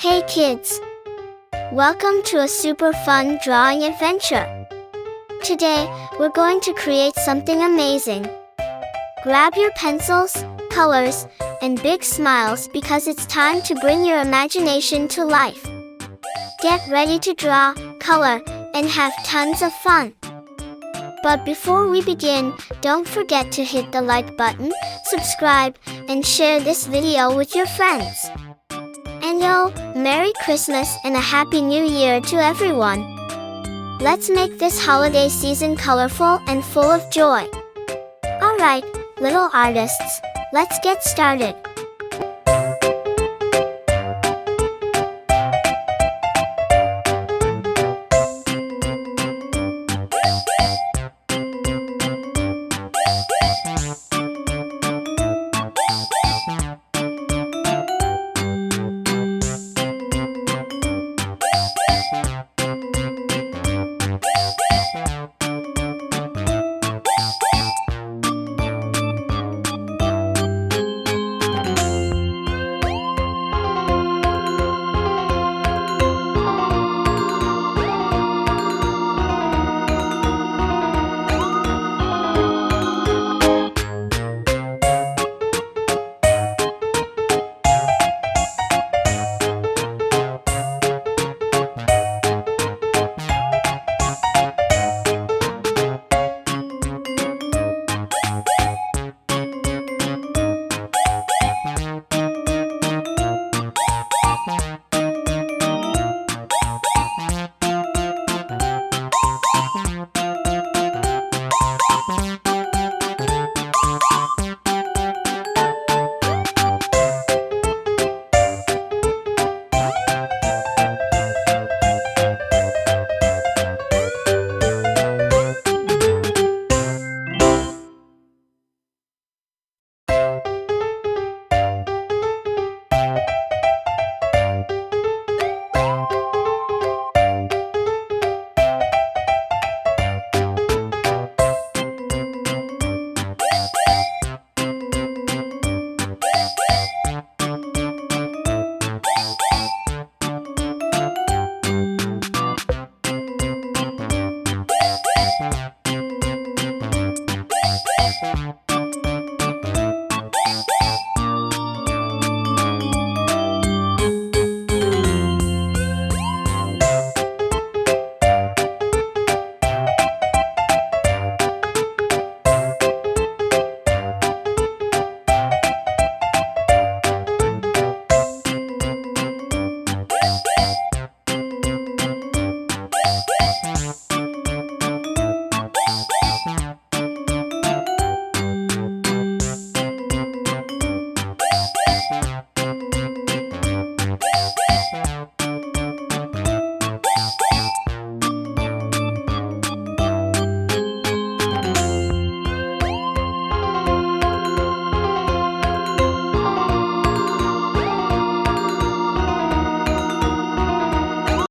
Hey kids! Welcome to a super fun drawing adventure. Today, we're going to create something amazing. Grab your pencils, colors, and big smiles because it's time to bring your imagination to life. Get ready to draw, color, and have tons of fun. But before we begin, don't forget to hit the like button, subscribe, and share this video with your friends. And Merry Christmas and a Happy New Year to everyone! Let's make this holiday season colorful and full of joy. Alright, little artists, let's get started.